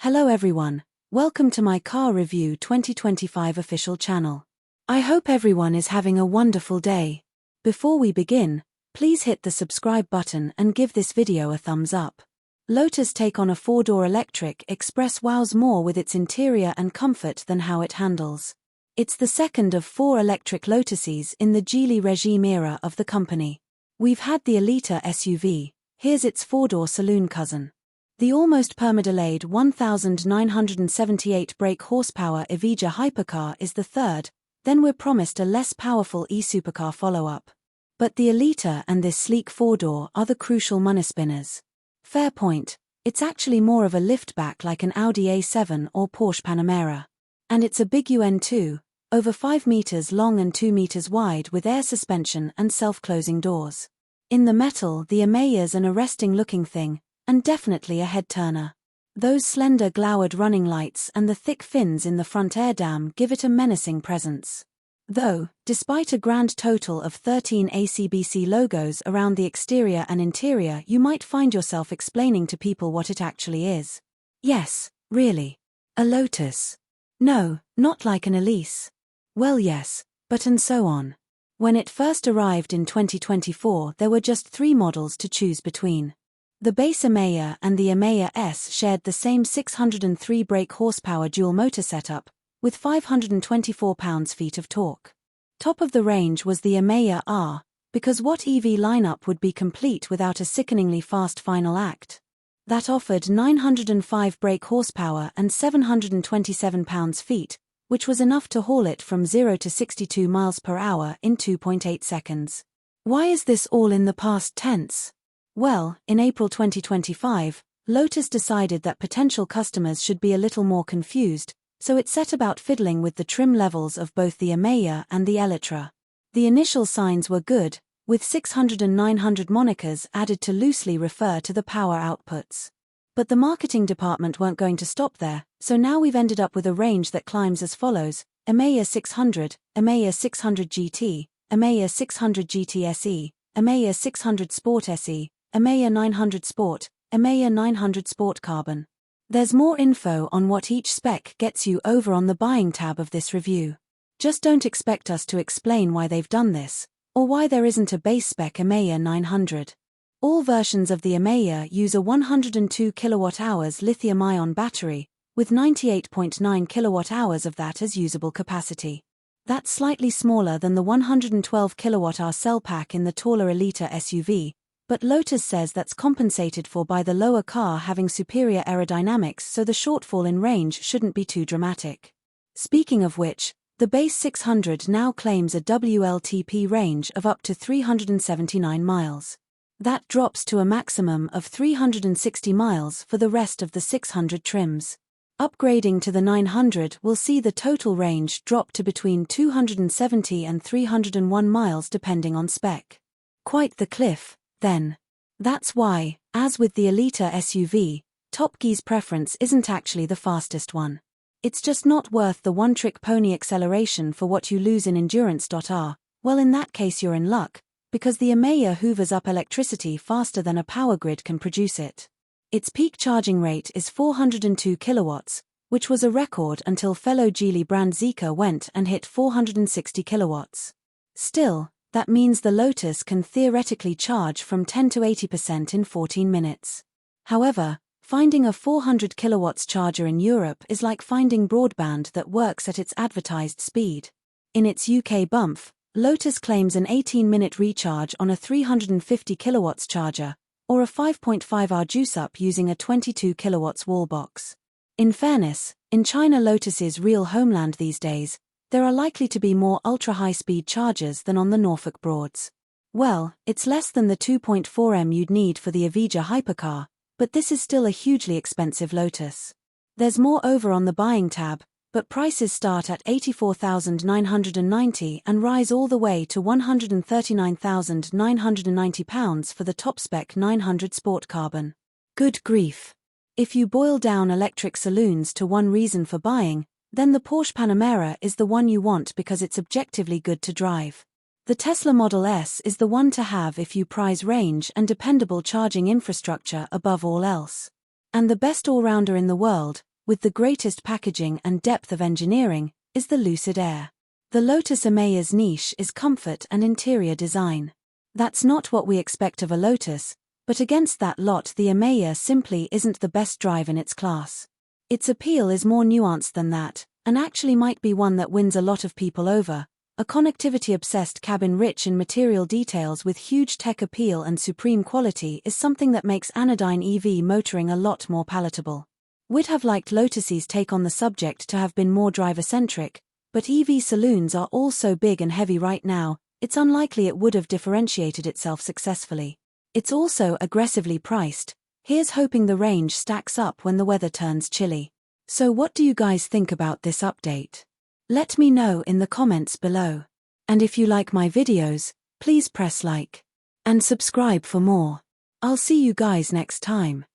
Hello everyone, welcome to my Car Review 2025 official channel. I hope everyone is having a wonderful day. Before we begin, please hit the subscribe button and give this video a thumbs up. Lotus take on a 4-door electric Express wows more with its interior and comfort than how it handles. It's the second of 4 electric Lotuses in the Geely regime era of the company. We've had the Elita SUV, here's its 4-door saloon cousin. The almost permadelayed 1,978 brake horsepower Eveja hypercar is the third, then we're promised a less powerful e-supercar follow-up. But the Elita and this sleek 4-door are the crucial money spinners. Fair point, it's actually more of a liftback like an Audi A7 or Porsche Panamera. And it's a big UN too, over 5 meters long and 2 meters wide with air suspension and self-closing doors. In the metal, the Emeya's an arresting-looking thing, and definitely a head-turner. Those slender glowered running lights and the thick fins in the front air dam give it a menacing presence. Though, despite a grand total of 13 ACBC logos around the exterior and interior, you might find yourself explaining to people what it actually is. Yes, really. A Lotus. No, not like an Elise. Well yes, but and so on. When it first arrived in 2024 there were just 3 models to choose between. The base Emeya and the Emeya S shared the same 603 brake horsepower dual motor setup, with 524 pounds-feet of torque. Top of the range was the Emeya R, because what EV lineup would be complete without a sickeningly fast final act? That offered 905 brake horsepower and 727 pounds-feet, which was enough to haul it from 0 to 62 miles per hour in 2.8 seconds. Why is this all in the past tense? Well, in April 2025, Lotus decided that potential customers should be a little more confused, so it set about fiddling with the trim levels of both the Emeya and the Elitra. The initial signs were good, with 600 and 900 monikers added to loosely refer to the power outputs. But the marketing department weren't going to stop there, so now we've ended up with a range that climbs as follows: Emeya 600, Emeya 600 GT, Emeya 600 GT SE, Emeya 600 Sport SE, Emeya 900 Sport, Emeya 900 Sport Carbon. There's more info on what each spec gets you over on the buying tab of this review. Just don't expect us to explain why they've done this, or why there isn't a base spec Emeya 900. All versions of the Emeya use a 102 kWh lithium-ion battery, with 98.9 kWh of that as usable capacity. That's slightly smaller than the 112 kWh cell pack in the taller Elita SUV, but Lotus says that's compensated for by the lower car having superior aerodynamics, so the shortfall in range shouldn't be too dramatic. Speaking of which, the base 600 now claims a WLTP range of up to 379 miles. That drops to a maximum of 360 miles for the rest of the 600 trims. Upgrading to the 900 will see the total range drop to between 270 and 301 miles depending on spec. Quite the cliff, then. That's why, as with the Elita SUV, Top Gear's preference isn't actually the fastest one. It's just not worth the one-trick pony acceleration for what you lose in endurance. Well, in that case you're in luck, because the Emeya hoovers up electricity faster than a power grid can produce it. Its peak charging rate is 402 kilowatts, which was a record until fellow Geely brand Zeekr went and hit 460 kilowatts. Still, that means the Lotus can theoretically charge from 10 to 80% in 14 minutes. However, finding a 400 kilowatts charger in Europe is like finding broadband that works at its advertised speed. In its UK bump, Lotus claims an 18-minute recharge on a 350 kilowatts charger, or a 5.5-hour juice-up using a 22 kilowatts wall box. In fairness, in China Lotus's real homeland these days, there are likely to be more ultra-high-speed chargers than on the Norfolk Broads. Well, it's less than the 2.4M you'd need for the Eveja hypercar, but this is still a hugely expensive Lotus. There's more over on the buying tab, but prices start at £84,990 and rise all the way to £139,990 for the top-spec 900 Sport Carbon. Good grief. If you boil down electric saloons to one reason for buying, then the Porsche Panamera is the one you want because it's objectively good to drive. The Tesla Model S is the one to have if you prize range and dependable charging infrastructure above all else. And the best all-rounder in the world, with the greatest packaging and depth of engineering, is the Lucid Air. The Lotus Emeya's niche is comfort and interior design. That's not what we expect of a Lotus, but against that lot the Emeya simply isn't the best drive in its class. Its appeal is more nuanced than that, and actually might be one that wins a lot of people over. A connectivity-obsessed cabin rich in material details with huge tech appeal and supreme quality is something that makes anodyne EV motoring a lot more palatable. We'd have liked Lotus's take on the subject to have been more driver-centric, but EV saloons are all so big and heavy right now, it's unlikely it would have differentiated itself successfully. It's also aggressively priced. Here's hoping the range stacks up when the weather turns chilly. So what do you guys think about this update? Let me know in the comments below. And if you like my videos, please press like and subscribe for more. I'll see you guys next time.